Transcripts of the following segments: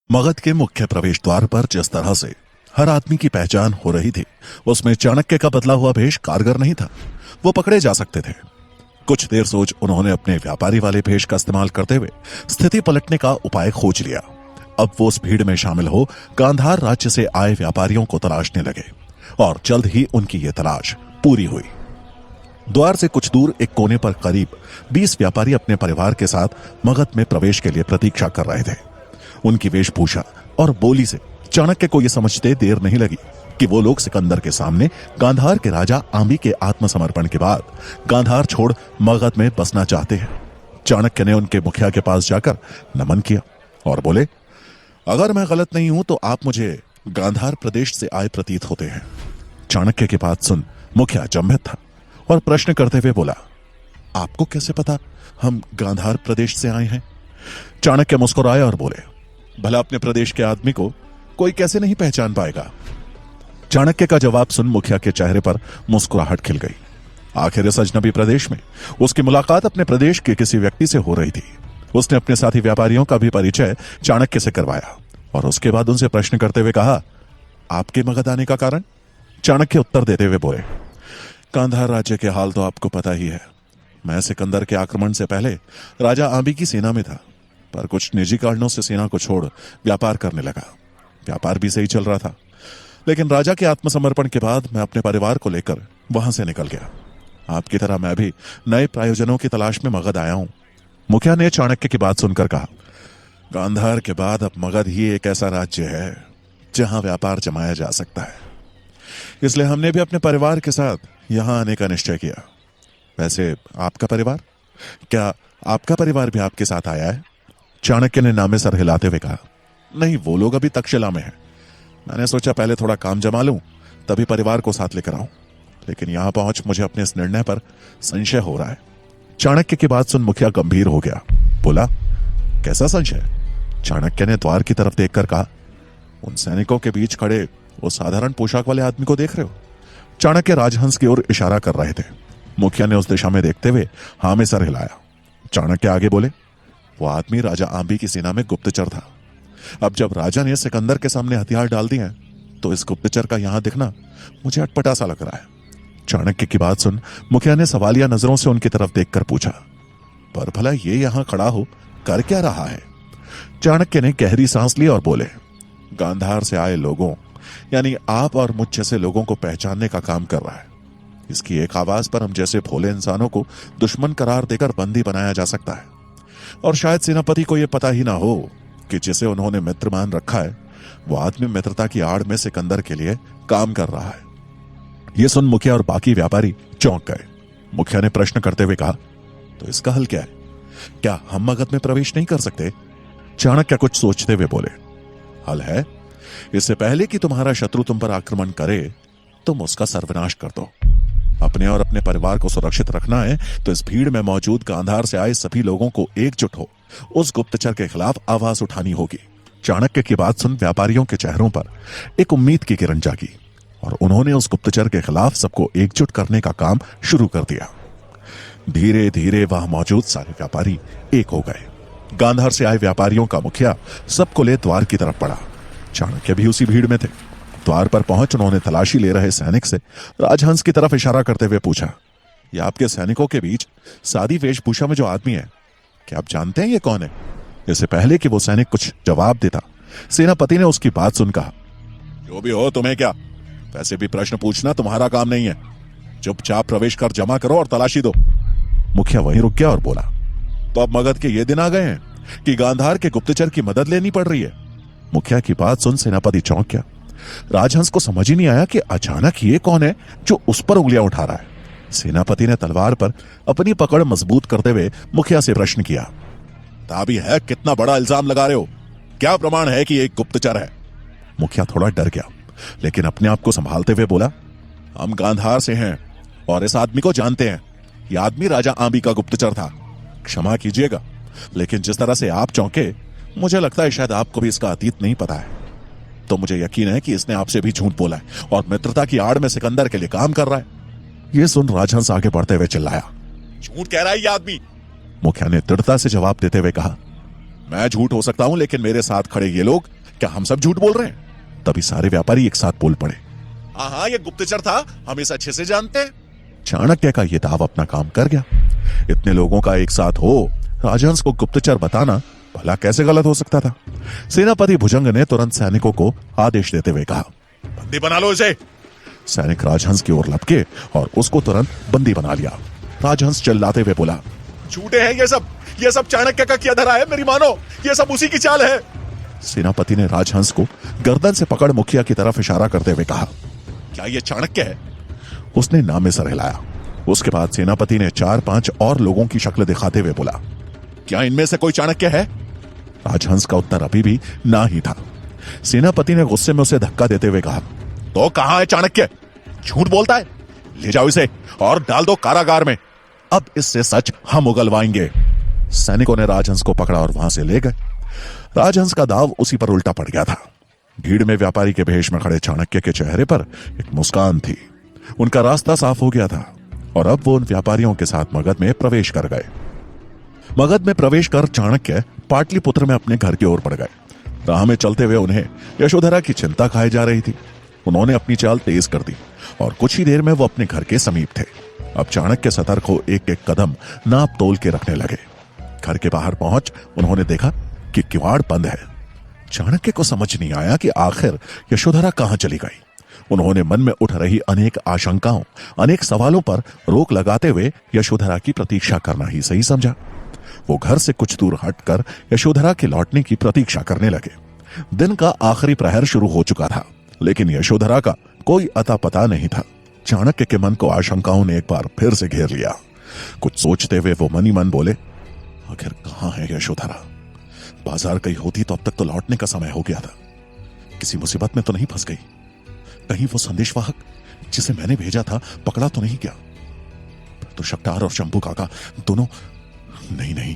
मगध के मुख्य प्रवेश द्वार पर जिस तरह से हर आदमी की पहचान हो रही थी, उसमें चाणक्य का बदला हुआ भेष कारगर नहीं था। वो पकड़े जा सकते थे। कुछ देर सोच उन्होंने अपने व्यापारी वाले भेष का इस्तेमाल करते हुए स्थिति पलटने का उपाय खोज लिया। अब वो उस भीड़ में शामिल हो गांधार राज्य से आए व्यापारियों को तलाशने लगे और जल्द ही उनकी ये तलाश पूरी हुई। द्वार से कुछ दूर एक कोने पर करीब 20 व्यापारी अपने परिवार के साथ मगध में प्रवेश के लिए प्रतीक्षा कर रहे थे। उनकी वेशभूषा और बोली से चाणक्य को यह समझते देर नहीं लगी कि वो लोग सिकंदर के सामने गांधार के राजा आंबी के आत्मसमर्पण के बाद गांधार छोड़ मगध में बसना चाहते हैं। चाणक्य ने उनके मुखिया के पास जाकर नमन किया और बोले, अगर मैं गलत नहीं हूं तो आप मुझे गांधार प्रदेश से आए प्रतीत होते हैं। चाणक्य की बात सुन मुखिया चंभित था और प्रश्न करते हुए बोला, आपको कैसे पता हम गांधार प्रदेश से आए हैं? चाणक्य मुस्कुराए और बोले, भला अपने प्रदेश के आदमी को कोई कैसे नहीं पहचान पाएगा। चाणक्य का जवाब सुन मुखिया के चेहरे पर मुस्कुराहट खिल गई। आखिर इस अजनबी प्रदेश में उसकी मुलाकात अपने प्रदेश के किसी व्यक्ति से हो रही थी। उसने अपने साथी व्यापारियों का भी परिचय चाणक्य से करवाया और उसके बाद उनसे प्रश्न करते हुए कहा, आपके मगध आने का कारण? चाणक्य उत्तर देते हुए बोले, गांधार राज्य के हाल तो आपको पता ही है। मैं सिकंदर के आक्रमण से पहले राजा आंबी की सेना में था, पर कुछ निजी कारणों से सेना को छोड़ व्यापार करने लगा। व्यापार भी सही चल रहा था, लेकिन राजा के आत्मसमर्पण के बाद मैं अपने परिवार को लेकर वहां से निकल गया। आपकी तरह मैं भी नए प्रायोजनों की तलाश में मगध आया हूं। मुखिया ने चाणक्य की बात सुनकर कहा, गांधार के बाद अब मगध ही एक ऐसा राज्य है जहां व्यापार जमाया जा सकता है। इसलिए हमने भी अपने परिवार के साथ यहां आने का निश्चय किया। वैसे आपका परिवार, क्या आपका परिवार भी आपके साथ आया है? चाणक्य ने नामे सर हिलाते हुए कहा, नहीं, वो लोग अभी तक्षशिला में हैं। मैंने सोचा पहले थोड़ा काम जमा लूं, तभी परिवार को साथ लेकर आऊं, लेकिन यहां पहुंच मुझे अपने इस निर्णय पर संशय हो रहा है। चाणक्य की बात सुन मुखिया गंभीर हो गया। बोला, कैसा संशय? चाणक्य ने द्वार की तरफ देखकर कहा, उन सैनिकों के बीच खड़े वो साधारण पोशाक वाले आदमी को देख रहे हो? चाणक्य राजहंस की ओर इशारा कर रहे थे। मुखिया ने उस दिशा में देखते हुए हां में सर हिलाया। चाणक्य आगे बोले, वो आदमी राजा आंबी की सेना में गुप्तचर था। अब जब राजा ने सिकंदर के सामने हथियार डाल दिए हैं, तो इस गुप्तचर का यहां दिखना मुझे अटपटा सा लग रहा है। चाणक्य की बात सुन मुखिया ने सवालिया नजरों से उनकी तरफ देखकर पूछा, पर भला ये यहां खड़ा हो कर क्या रहा है? चाणक्य ने गहरी सांस ली और बोले, गांधार से आए लोगों यानी आप और मुझ जैसे लोगों को पहचानने का काम कर रहा है। इसकी एक आवाज पर हम जैसे भोले इंसानों को दुश्मन करार देकर बंदी बनाया जा सकता है, और शायद सेनापति को यह पता ही ना हो कि जिसे उन्होंने मित्र मान रखा है वो आदमी मित्रता की आड़ में सिकंदर के लिए काम कर रहा है। यह सुन मुखिया और बाकी व्यापारी चौंक गए। मुखिया ने प्रश्न करते हुए कहा, तो इसका हल क्या है? क्या हम मगध में प्रवेश नहीं कर सकते? चाणक्य कुछ सोचते हुए बोले, हल है। इससे पहले कि तुम्हारा शत्रु तुम पर आक्रमण करे, तुम उसका सर्वनाश कर दो। अपने और अपने परिवार को सुरक्षित रखना है तो इस भीड़ में मौजूद गांधार से आए सभी लोगों को एकजुट हो उस गुप्तचर के खिलाफ आवाज उठानी होगी। चाणक्य की बात सुन व्यापारियों के चेहरों पर एक उम्मीद की किरण जागी और उन्होंने उस गुप्तचर के खिलाफ सबको एकजुट करने का काम शुरू कर दिया। धीरे धीरे वहां मौजूद सारे व्यापारी एक हो गए। गांधार से आए व्यापारियों का मुखिया सबको ले द्वार की तरफ बढ़ा। चाणक्य भी उसी भीड़ में थे। द्वार पर पहुंच उन्होंने तलाशी ले रहे सैनिक से राजहंस की तरफ इशारा करते हुए पूछा, यह आपके सैनिकों के बीच सादी वेशभूषा में जो आदमी है, क्या आप जानते हैं ये कौन है? इससे पहले कि वो सैनिक कुछ जवाब देता, सेनापति ने उसकी बात सुन कहा, जो भी हो तुम्हें क्या, वैसे भी प्रश्न पूछना तुम्हारा काम नहीं है। चुपचाप प्रवेश कर जमा करो और तलाशी दो। मुखिया वहीं रुक गया और बोला, तो अब मगध के ये दिन आ गए हैं कि गांधार के गुप्तचर की मदद लेनी पड़ रही है? मुखिया की बात सुन सेनापति चौंक गया। राजहंस को समझ ही नहीं आया कि अचानक ये कौन है जो उस पर उंगलियां उठा रहा है। सेनापति ने तलवार पर अपनी पकड़ मजबूत करते हुए मुखिया से प्रश्न किया, ताबी है, कितना बड़ा इल्जाम लगा रहे हो? क्या प्रमाण है कि एक गुप्तचर है? मुखिया थोड़ा डर गया, लेकिन अपने आप को संभालते हुए बोला, हम गांधार से हैं और इस आदमी को जानते हैं। यह आदमी राजा आंबी का गुप्तचर था। क्षमा कीजिएगा, लेकिन जिस तरह से आप चौंके, मुझे लगता है शायद आपको भी इसका अतीत नहीं पता है। तो मुझे यकीन है कि इसने आपसे भी झूठ बोला है और मित्रता की आड़ में सिकंदर के लिए काम कर रहा है। यह सुन राजहंस आगे बढ़ते हुए चिल्लाया, झूठ कह रहा है ये आदमी। मुखिया ने दृढ़ता से जवाब देते हुए कहा, मैं झूठ हो सकता हूं, लेकिन मेरे साथ खड़े ये लोग क्या हम सब झूठ बोल रहे हैं? तभी सारे व्यापारी एक साथ बोल पड़े, हाँ, ये गुप्तचर था, हम इसे अच्छे से जानते हैं। चाणक्य का ये दाव अपना काम कर गया। इतने लोगों का एक साथ हो राजहंस को गुप्तचर बताना भला कैसे गलत हो सकता था? सेनापति भुजंग ने तुरंत सैनिकों को आदेश देते हुए कहा, बंदी बना लो इसे। सैनिक राजहंस की ओर लपके और उसको तुरंत बंदी बना लिया। राजहंस चिल्लाते हुए बोला, झूठे हैं ये सब चाणक्य का किया धरा है, मेरी मानो, ये सब उसी की चाल है। सेनापति ने राजहंस को गर्दन से पकड़ मुखिया की तरफ इशारा करते हुए कहा, क्या ये चाणक्य है? उसने नामे सर हिलाया। उसके बाद सेनापति ने 4-5 और लोगों की शक्ल दिखाते हुए बोला, क्या इनमें से कोई चाणक्य है? राजहंस का उत्तर अभी भी ना ही था। सेनापति ने गुस्से में उसे धक्का देते हुए कहा, तो कहां है चाणक्य? झूठ बोलता है, ले जाओ इसे और डाल दो कारागार में। अब इससे सच हम उगलवाएंगे। सैनिकों ने राजहंस को पकड़ा और वहां से ले गए। राजहंस का दाव उसी पर उल्टा पड़ गया था। भीड़ में व्यापारी के भेष में खड़े चाणक्य के चेहरे पर एक मुस्कान थी। उनका रास्ता साफ हो गया था और अब वो उन व्यापारियों के साथ मगध में प्रवेश कर गए। मगध में प्रवेश कर चाणक्य पाटलिपुत्र में अपने घर की ओर बढ़ गए। राह में चलते हुए उन्हें यशोधरा की चिंता खाई जा रही थी। उन्होंने अपनी चाल तेज कर दी और कुछ ही देर में वो अपने घर के समीप थे। अब चाणक्य सतर्क हो एक एक कदम नाप तोल के रखने लगे। घर के बाहर पहुंच उन्होंने देखा कि किवाड़ बंद है। चाणक्य को समझ नहीं आया कि आखिर यशोधरा कहां चली गई। उन्होंने मन में उठ रही अनेक आशंकाओं, अनेक सवालों पर रोक लगाते हुए यशोधरा की प्रतीक्षा करना ही सही समझा। वो घर से कुछ दूर हटकर यशोधरा के लौटने की प्रतीक्षा करने लगे। दिन का आखिरी प्रहर शुरू हो चुका था, लेकिन यशोधरा का कोई अता पता नहीं था। चाणक्य के मन को आशंकाओं ने एक बार फिर से घेर लिया। कुछ सोचते हुए वो मनी मन बोले, आखिर कहां है यशोधरा? बाजार गई होती तो अब तक तो लौटने का समय हो गया था। किसी मुसीबत में तो नहीं फंस गई? कहीं वो संदेशवाहक जिसे मैंने भेजा था पकड़ा तो नहीं गया? तो शक्टार और शंभू काका दोनों नहीं।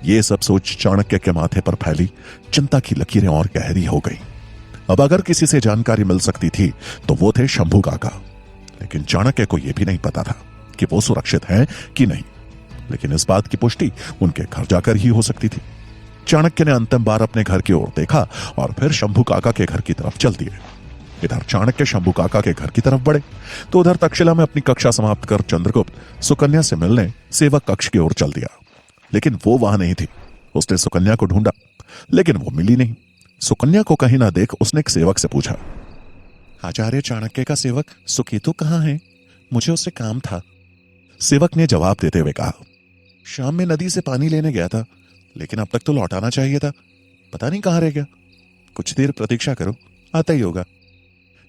ये सब सोच चाणक्य के माथे पर फैली चिंता की लकीरें और गहरी हो गई। अब अगर किसी से जानकारी मिल सकती थी तो वो थे शंभू काका, लेकिन चाणक्य को यह भी नहीं पता था कि वो सुरक्षित हैं कि नहीं। लेकिन इस बात की पुष्टि उनके घर जाकर ही हो सकती थी। चाणक्य ने अंतिम बार अपने घर की ओर देखा और फिर शंभू काका के घर की तरफ चल दिए। इधर चाणक्य शंभू काका के घर की तरफ बढ़े तो उधर तक्षशिला में अपनी कक्षा समाप्त कर चंद्रगुप्त सुकन्या से मिलने सेवक कक्ष की ओर चल दिया। लेकिन वो वहां नहीं थी। उसने सुकन्या को ढूंढा, लेकिन वो मिली नहीं। सुकन्या को कहीं ना देख उसने एक सेवक से पूछा, आचार्य चाणक्य का सेवक सुकेतु कहाँ है? मुझे उससे काम था। सेवक ने जवाब देते हुए कहा, शाम में नदी से पानी लेने गया था, लेकिन अब तक तो लौटाना चाहिए था। पता नहीं कहां रह गया। कुछ देर प्रतीक्षा करो, आता ही होगा।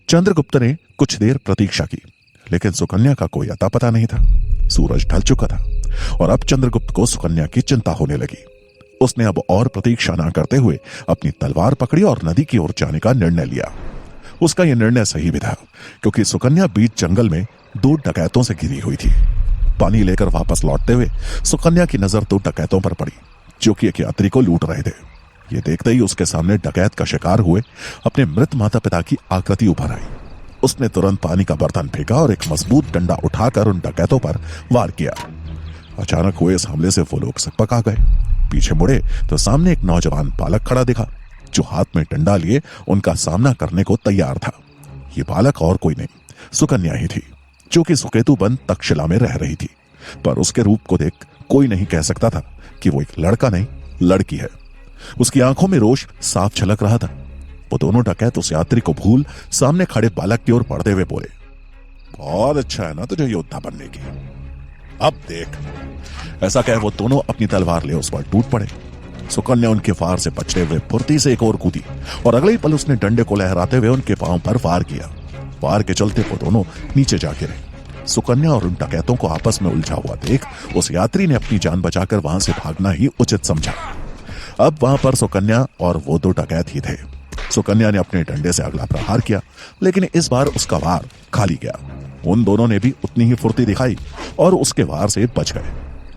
चंद्रगुप्त ने कुछ देर प्रतीक्षा की, लेकिन सुकन्या का कोई अता पता नहीं था। सूरज ढल चुका था और अब चंद्रगुप्त को सुकन्या की चिंता होने लगी। उसने अब और प्रतीक्षा ना करते हुए अपनी तलवार पकड़ी और नदी की ओर जाने का निर्णय लिया। उसका यह निर्णय सही भी था, क्योंकि सुकन्या बीच जंगल में 2 डकैतों से घिरी हुई थी। पानी लेकर वापस लौटते हुए सुकन्या की नजर 2 डकैतों पर पड़ी, जो कि एक यात्री को लूट रहे थे। ये देखते ही उसके सामने डकैत का शिकार हुए अपने मृत माता पिता की आकृति उभर आई। उसने तुरंत पानी का बर्तन फेंका और एक मजबूत डंडा उठाकर उन डकैतों पर वार किया। अचानक हुए इस हमले से वो लोग सकपका गए। पीछे मुड़े तो सामने एक नौजवान बालक खड़ा दिखा, जो हाथ में डंडा लिए उनका सामना करने को तैयार था। ये बालक और कोई नहीं, सुकन्या ही थी, जो कि सुकेतु बन तक्षशिला में रह रही थी। पर उसके रूप को देख कोई नहीं कह सकता था कि वो एक लड़का नहीं, लड़की है। उसकी आंखों में रोष साफ झलक रहा था। वो दोनों डकैत उस यात्री को भूल सामने खड़े बालक की ओर बढ़ते हुए बोले, बहुत अच्छा है ना तुझे योद्धा बनने की, अब देख। ऐसा कह वो दोनों अपनी तलवार ले उस पर टूट पड़े। सुकन्या उनके वार से बचते हुए फुर्ती से एक और कूदी और अगले ही पल उसने डंडे को लहराते हुए उनके पांव पर वार किया। वार के चलते वो दोनों नीचे जा गिरे। सुकन्या और उन डकैतों को आपस में उलझा हुआ देख उस यात्री ने अपनी जान बचाकर वहां से भागना ही उचित समझा। अब वहां पर सुकन्या और वो 2 डकैत ही थे। सुकन्या ने अपने डंडे से अगला प्रहार किया, लेकिन इस बार उसका वार खाली गया। उन दोनों ने भी उतनी ही फुर्ती दिखाई और उसके वार से बच गए।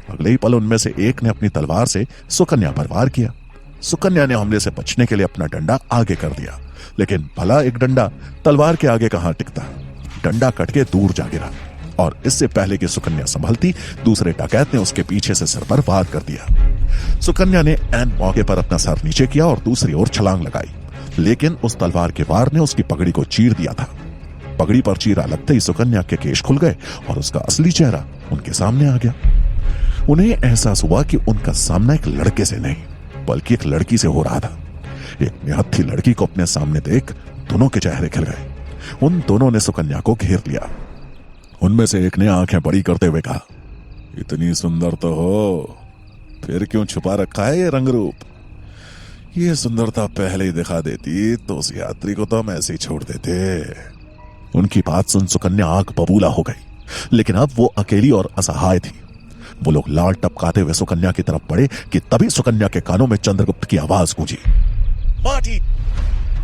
अगले ही पल उनमें से एक ने अपनी तलवार से सुकन्या पर वार किया। सुकन्या ने हमले से बचने के लिए अपना डंडा आगे कर दिया, लेकिन भला एक डंडा तलवार के आगे कहां टिकता। डंडा कट के दूर जा गिरा और इससे पहले कि सुकन्या संभलती, दूसरे डकैत ने उसके पीछे से सिर पर वार कर दिया। सुकन्या ने ऐन मौके पर अपना सर नीचे किया और दूसरी ओर छलांग लगाई लेकिन उस तलवार के वार ने उसकी पगड़ी को चीर दिया था। पगड़ी पर चीरा लगते ही सुकन्या के केश खुल गए और उसका असली चेहरा उनके सामने आ गया। उन्हें एहसास हुआ कि उनका सामना एक लड़के से नहीं बल्कि एक लड़की से हो रहा था। एक निहत्थी लड़की को अपने सामने देख दोनों के चेहरे खिल गए। उन दोनों ने सुकन्या को घेर लिया। उनमें से एक ने आंखें बड़ी करते हुए कहा, इतनी सुंदर तो हो, फिर क्यों छुपा रखा है ये रंग रूप? ये सुंदरता पहले ही दिखा देती तो उस यात्री को तो हम ऐसे ही छोड़ देते। उनकी बात सुन सुकन्या आंख बबूला हो गई, लेकिन अब वो अकेली और असहाय थी। वो लोग लाल टपकाते हुए सुकन्या की तरफ बढ़े कि तभी सुकन्या के कानों में चंद्रगुप्त की आवाज गूंजी, माटी।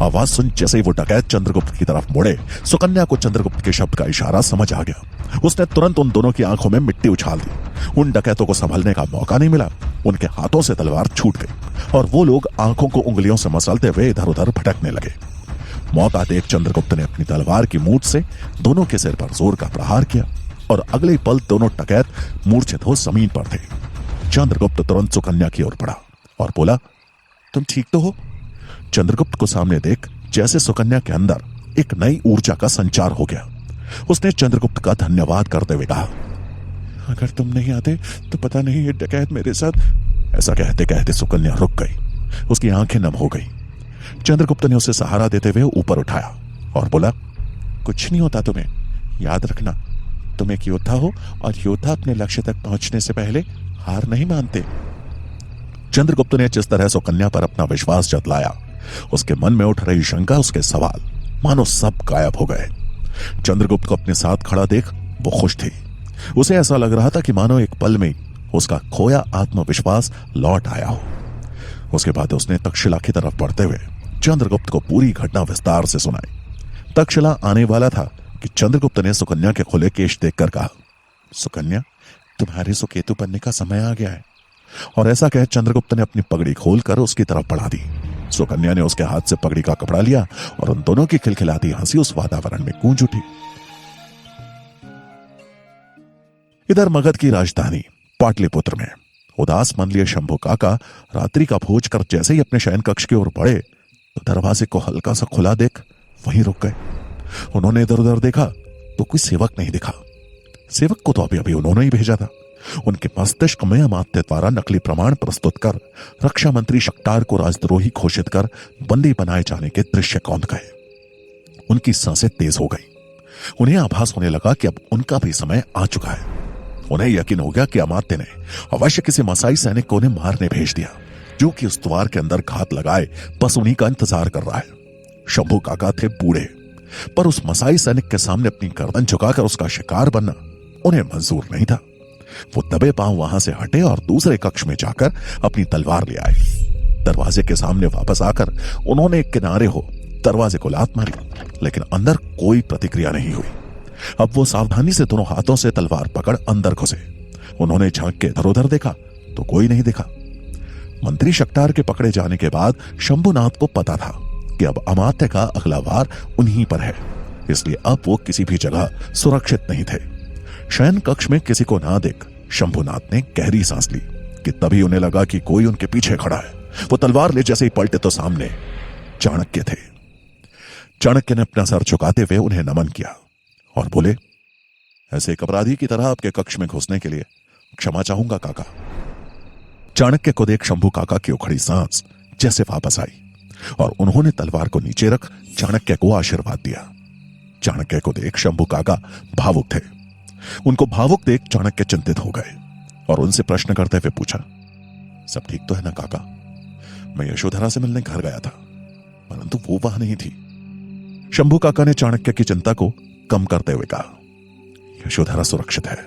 आवाज सुन जैसे ही वो डकैत चंद्रगुप्त की तरफ मुड़े, सुकन्या को चंद्रगुप्त के शब्द का इशारा समझ आ गया। उसने तुरंत उन दोनों की आंखों में मिट्टी उछाल दी। उन डकैतों को संभलने का मौका नहीं मिला। उनके हाथों से तलवार छूट गई और वो लोग आंखों को उंगलियों से मसलते हुए इधर उधर भटकने लगे। मौका देख चंद्रगुप्त ने अपनी तलवार की मूठ से दोनों के सिर पर जोर का प्रहार किया और अगले पल दोनों डकैत मूर्छित हो जमीन पर थे। चंद्रगुप्त तुरंत सुकन्या की ओर बढ़ा और बोला, तुम ठीक तो हो? चंद्रगुप्त को सामने देख जैसे सुकन्या के अंदर एक नई ऊर्जा का संचार हो गया। उसने चंद्रगुप्त का धन्यवाद करते हुए कहा, अगर तुम नहीं आते तो पता नहीं ये डकैत मेरे साथ। ऐसा कहते कहते सुकन्या रुक गई। उसकी आंखें नम हो गई। चंद्रगुप्त ने उसे सहारा देते हुए ऊपर उठाया और बोला, कुछ नहीं होता तुम्हें, याद रखना तुम एक योद्धा हो और योद्धा अपने लक्ष्य तक पहुंचने से पहले हार नहीं मानते। चंद्रगुप्त ने जिस तरह सुकन्या पर अपना विश्वास जतलाया, उसके मन में उठ रही शंका, उसके सवाल मानो सब गायब हो गए। चंद्रगुप्त को अपने साथ खड़ा देख वो खुश थी। उसे ऐसा लग रहा था कि मानो एक पल में उसका खोया आत्मविश्वास लौट आया हो। उसके बाद उसने तक्षशिला की तरफ बढ़ते हुए चंद्रगुप्त को पूरी घटना विस्तार से सुनाई। तक्षशिला आने वाला था कि चंद्रगुप्त ने सुकन्या के खुले केश देखकर कहा, सुकन्या, तुम्हारे सुकेतु बनने का समय आ गया है। और ऐसा कह चंद्रगुप्त ने अपनी पगड़ी खोलकर उसकी तरफ बढ़ा दी। सुकन्या ने उसके हाथ से पगड़ी का कपड़ा लिया और उन दोनों की खिलखिलाती हंसी उस वातावरण में गूंज उठी। इधर मगध की राजधानी पाटलिपुत्र में उदास मन लिए शंभु काका रात्रि का भोज कर जैसे ही अपने शयन कक्ष की ओर बढ़े तो दरवाजे को हल्का सा खुला देख वहीं रुक गए। उन्होंने इधर उधर देखा तो कोई सेवक नहीं दिखा। सेवक को तो अभी अभी उन्होंने ही भेजा था। उनके मस्तिष्क में अमात्य द्वारा नकली प्रमाण प्रस्तुत कर रक्षा मंत्री शक्तार को राजद्रोही घोषित कर बंदी बनाए जाने के दृश्य कौंध गए। उनकी सांसें तेज हो गई। उन्हें आभास होने लगा कि अब उनका भी समय आ चुका है। उन्हें यकीन हो गया कि अमात्य ने अवश्य किसी मसाई सैनिक को उन्हें मारने भेज दिया, जो कि उस द्वार के अंदर घात लगाए बस उन्हीं का इंतजार कर रहा है। शंभू काका थे बूढ़े, पर उस मसाई सैनिक के सामने अपनी गर्दन झुकाकर उसका शिकार बनना उन्हें मंजूर नहीं था। वो दबे पांव वहां से हटे और दूसरे कक्ष में जाकर अपनी तलवार ले आए। दरवाजे के सामने वापस आकर उन्होंने एक किनारे हो दरवाजे को लात मारी, लेकिन अंदर कोई प्रतिक्रिया नहीं हुई। अब वो सावधानी से दोनों हाथों से तलवार पकड़ अंदर घुसे। उन्होंने झांक के इधर उधर देखा तो कोई नहीं दिखा। मंत्री शक्तार के पकड़े जाने के बाद शंभुनाथ को पता था कि अब अमात्य का अगला वार उन्हीं पर है, इसलिए अब वो किसी भी जगह सुरक्षित नहीं थे। शयन कक्ष में किसी को ना देख शंभुनाथ ने गहरी सांस ली कि तभी उन्हें लगा कि कोई उनके पीछे खड़ा है। वो तलवार ले जैसे ही पलटे तो सामने चाणक्य थे। चाणक्य ने अपना सर झुकाते हुए उन्हें नमन किया और बोले, ऐसे एक अपराधी की तरह आपके कक्ष में घुसने के लिए क्षमा चाहूंगा काका। चाणक्य को देख शंभू काका की उखड़ी सांस जैसे वापस आई और उन्होंने तलवार को नीचे रख चाणक्य को आशीर्वाद दिया। चाणक्य को देख शंभू काका भावुक थे। उनको भावुक देख चाणक्य चिंतित हो गए और उनसे प्रश्न करते हुए पूछा, सब ठीक तो है ना काका? मैं यशोधरा से मिलने घर गया था, परंतु वो वहां नहीं थी। शंभू काका ने चाणक्य की चिंता को कम करते हुए कहा, यशोधरा सुरक्षित है।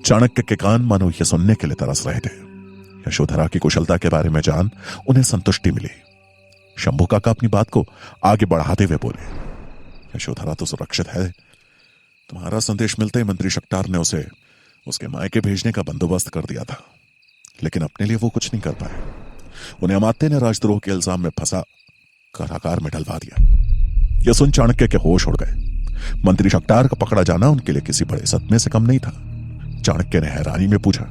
चाणक्य के कान मानो यह सुनने के लिए तरस रहे थे। यशोधरा की कुशलता के बारे में जान उन्हें संतुष्टि मिली। शंभू काका अपनी बात को आगे बढ़ाते हुए बोले, यशोधरा तो सुरक्षित है। तुम्हारा संदेश मिलते ही मंत्री शक्तार ने उसे उसके मायके भेजने का बंदोबस्त कर दिया था, लेकिन अपने लिए वो कुछ नहीं कर पाए। उन्हें अमात्य ने राजद्रोह के इल्जाम में फंसा कारागार में डलवा दिया। यह सुन चाणक्य के होश उड़ गए। मंत्री शक्तार का पकड़ा जाना उनके लिए किसी बड़े सदमे से कम नहीं था। चाणक्य ने हैरानी में पूछा,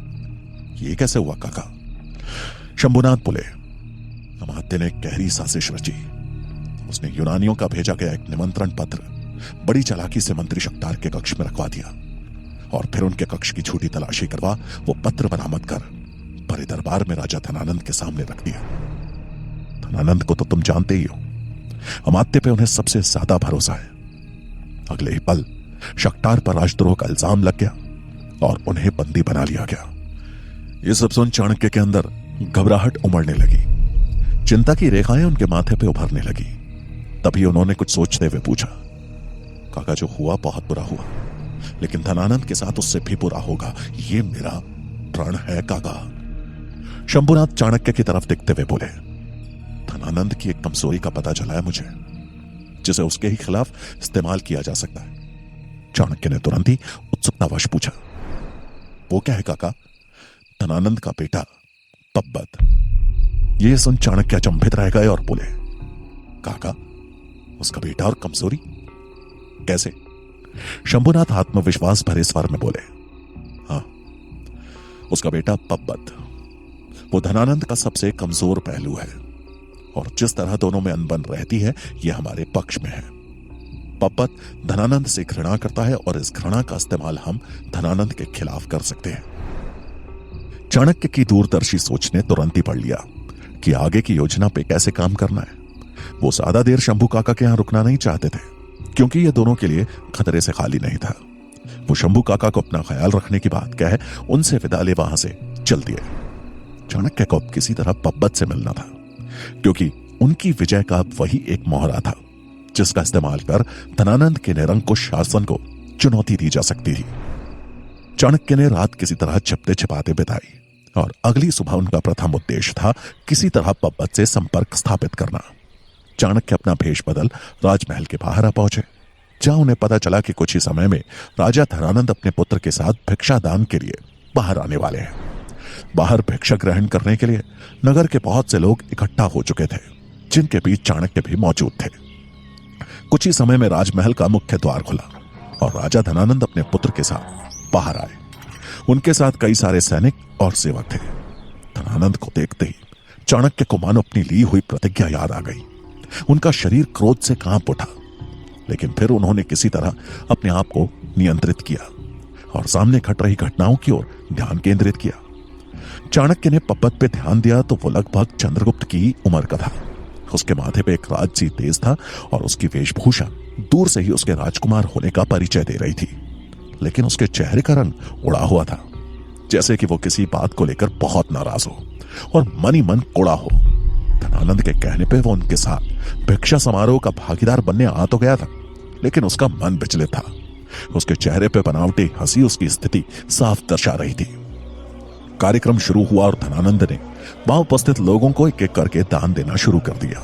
ये कैसे हुआ काका? शंभुनाथ बोले, अमात्य ने गहरी साजिश रची। उसने यूनानियों का भेजा गया एक निमंत्रण पत्र बड़ी चालाकी से मंत्री शक्तार के कक्ष में रखवा दिया और फिर उनके कक्ष की झूठी तलाशी करवा वो पत्र बरामद कर बड़े दरबार में राजा धनानंद के सामने रख दिया। धनानंद को तो तुम जानते ही हो, अमात्य पे उन्हें सबसे ज्यादा भरोसा है। अगले ही पल शक्तार पर राजद्रोह का इल्जाम लग गया और उन्हें बंदी बना लिया गया। ये सब सुन चाणक्य के अंदर घबराहट उमड़ने लगी, चिंता की रेखाएं उनके माथे पे उभरने लगी। तभी उन्होंने कुछ सोचते हुए पूछा, काका जो हुआ बहुत बुरा हुआ, लेकिन धनानंद के साथ उससे भी बुरा होगा, ये मेरा प्रण है काका। शंभुनाथ चाणक्य की तरफ देखते हुए बोले, धनानंद की एक कमजोरी का पता चला है मुझे, जिसे उसके ही खिलाफ इस्तेमाल किया जा सकता है। चाणक्य ने तुरंत ही उत्सुकतावश पूछा, वो क्या है काका? धनानंद का बेटा पब्बत। ये सुन चाणक्य अचंभित रह गए और बोले, काका उसका बेटा और कमजोरी कैसे? शंभुनाथ आत्मविश्वास भरे स्वर में बोले, हाँ, उसका बेटा पब्बत वो धनानंद का सबसे कमजोर पहलू है और जिस तरह दोनों में अनबन रहती है यह हमारे पक्ष में है। पब्बत धनानंद से घृणा करता है और इस घृणा का इस्तेमाल हम धनानंद के खिलाफ कर सकते हैं। चाणक्य की दूरदर्शी सोच ने तुरंत ही पढ़ लिया कि आगे की योजना पे कैसे काम करना है। वो ज्यादा देर शंभू काका के यहां रुकना नहीं चाहते थे, क्योंकि यह दोनों के लिए खतरे से खाली नहीं था। वो शंभू काका को अपना ख्याल रखने की बात कह उनसे विदा ले वहां से चल दिए। चाणक्य को अब किसी तरह पब्बत से मिलना था, क्योंकि उनकी विजय का वही एक मोहरा था जिसका इस्तेमाल कर धनानंद के निरंकुश शासन को चुनौती दी जा सकती थी। चाणक्य ने रात किसी तरह छिपते छिपाते बिताई और अगली सुबह उनका प्रथम उद्देश्य था किसी तरह पब्बत से संपर्क स्थापित करना। चाणक्य अपना भेष बदल राजमहल के बाहर आ पहुंचे, जहां उन्हें पता चला कि कुछ ही समय में राजा धनानंद अपने पुत्र के साथ भिक्षा दान के लिए बाहर आने वाले हैं। बाहर भिक्षा ग्रहण करने के लिए नगर के बहुत से लोग इकट्ठा हो चुके थे, जिनके बीच चाणक्य भी मौजूद थे। कुछ ही समय में राजमहल का मुख्य द्वार खुला और राजा धनानंद अपने पुत्र के साथ बाहर आए। उनके साथ कई सारे सैनिक और सेवक थे। धनानंद को देखते ही चाणक्य को मानो अपनी ली हुई प्रतिज्ञा याद आ गई। उनका शरीर क्रोध से कांप उठा, लेकिन फिर उन्होंने किसी तरह अपने आप को नियंत्रित किया और सामने घट रही घटनाओं की ओर ध्यान केंद्रित किया। चाणक्य ने पब्बत पे ध्यान दिया तो वो लगभग चंद्रगुप्त की उम्र का था। उसके माथे पे एक राजसी तेज था और उसकी वेशभूषा दूर से ही उसके राजकुमार होने का परिचय दे रही थी, लेकिन उसके चेहरे का रंग उड़ा हुआ था, जैसे कि वो किसी बात को लेकर बहुत नाराज हो और मन ही मन कोड़ा हो। धनानंद के कहने पे वो उनके साथ भिक्षा समारोह का भागीदार बनने आ तो गया था, लेकिन उसका मन विचलित था। उसके चेहरे पे बनावटी हंसी उसकी स्थिति साफ दर्शा रही थी। कार्यक्रम शुरू हुआ और धनानंद ने वहां उपस्थित लोगों को एक एक करके दान देना शुरू कर दिया।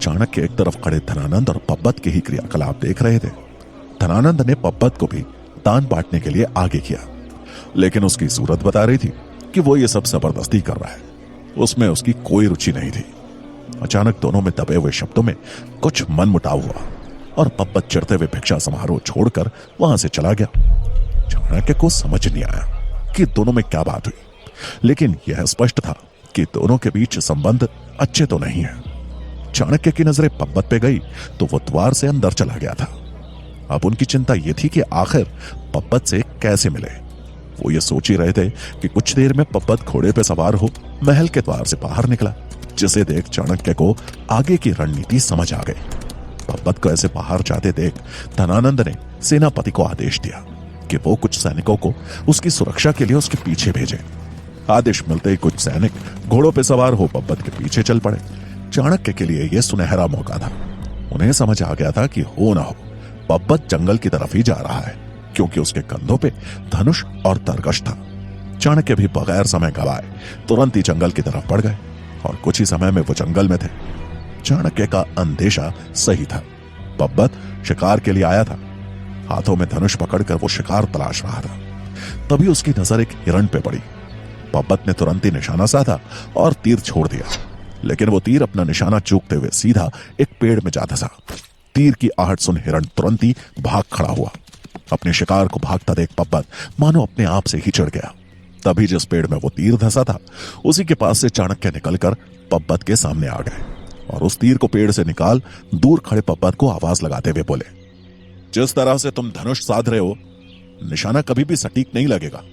चाणक्य एक तरफ खड़े धनानंद और पब्बत के ही क्रियाकलाप देख रहे थे। धनानंद ने पब्बत को भी दान बांटने के लिए आगे किया, लेकिन उसकी सूरत बता रही थी कि वो ये सब जबरदस्ती कर रहा है, उसमें उसकी कोई रुचि नहीं थी। अचानक दोनों में दबे हुए शब्दों में कुछ मनमुटाव हुआ और पब्बत चिढ़ते हुए भिक्षा समारोह छोड़कर वहां से चला गया। चाणक्य को समझ नहीं आया कि दोनों में क्या बात हुई, लेकिन यह स्पष्ट था कि दोनों के बीच संबंध अच्छे तो नहीं है। चाणक्य की नजरें पब्बत पे गई तो वो द्वार से अंदर चला गया था। अब उनकी चिंता यह थी कि आखिर पब्बत से कैसे मिले। वो ये सोच ही रहे थे कि कुछ देर में पब्बत घोड़े पे सवार हो महल के द्वार से बाहर निकला, जिसे देख चाणक्य को आगे की रणनीति समझ आ गई। पब्बत को ऐसे बाहर जाते देख धनानंद ने सेनापति को आदेश दिया कि वो कुछ सैनिकों को उसकी सुरक्षा के लिए उसके पीछे भेजे। आदेश मिलते ही कुछ सैनिक घोड़ों पे सवार हो पब्बत के पीछे चल पड़े। चाणक्य के लिए यह सुनहरा मौका था। उन्हें समझ आ गया था कि हो ना हो पब्बत जंगल की तरफ ही जा रहा है, क्योंकि उसके कंधों पे धनुष और तरकश था। चाणक्य भी बगैर समय गवाए तुरंत ही जंगल की तरफ बढ़ गए और कुछ ही समय में वो जंगल में थे। चाणक्य का अंदेशा सही था। पब्बत शिकार के लिए आया था। हाथों में धनुष पकड़कर वो शिकार तलाश रहा था। तभी उसकी नजर एक हिरण पे पड़ी। पब्बत ने तुरंत ही निशाना साधा और तीर छोड़ दिया, लेकिन वो तीर अपना निशाना चूकते हुए सीधा एक पेड़ में जा धंसा। तीर की आहट सुन हिरण तुरंत ही भाग खड़ा हुआ। अपने शिकार को भागता देख पब्बत मानो अपने आप से ही चढ़ गया। तभी जिस पेड़ में वो तीर धंसा था उसी के पास से चाणक्य निकलकर पब्बत के सामने आ गए और उस तीर को पेड़ से निकाल दूर खड़े पब्बत को आवाज लगाते हुए बोले, जिस तरह से तुम धनुष साध रहे हो, निशाना कभी भी सटीक नहीं लगेगा।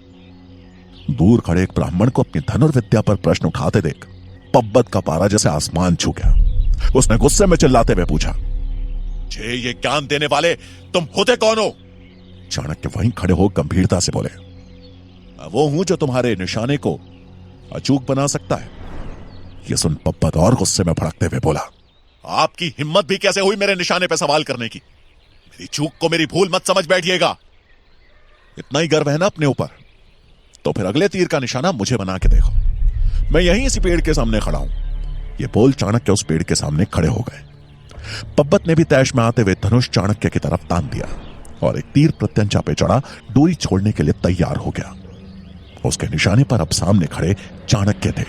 दूर खड़े एक ब्राह्मण को अपनी धनुर्विद्या पर प्रश्न उठाते देख पब्बत का पारा जैसे आसमान छू गया। उसने गुस्से में चिल्लाते हुए पूछा, जे ये ज्ञान देने वाले तुम होते कौन हो? चाणक्य वहीं खड़े हो गंभीरता से बोले, वो हूं जो तुम्हारे निशाने को अचूक बना सकता है। यह सुन पब्बत और गुस्से में भड़कते हुए बोला, आपकी हिम्मत भी कैसे हुई मेरे निशाने पर सवाल करने की? मेरी चूक को मेरी भूल मत समझ बैठिएगा। इतना ही गर्व है ना अपने ऊपर, तो फिर अगले तीर का निशाना मुझे बना के देखो। मैं यहीं इसी पेड़ के सामने खड़ा हूं। यह बोल चाणक्य उस पेड़ के सामने खड़े हो गए। पब्बत ने भी तैश में आते हुए धनुष चाणक्य की तरफ तान दिया और एक तीर प्रत्यंचा पे चढ़ा डोरी छोड़ने के लिए तैयार हो गया। उसके निशाने पर अब सामने खड़े चाणक्य थे।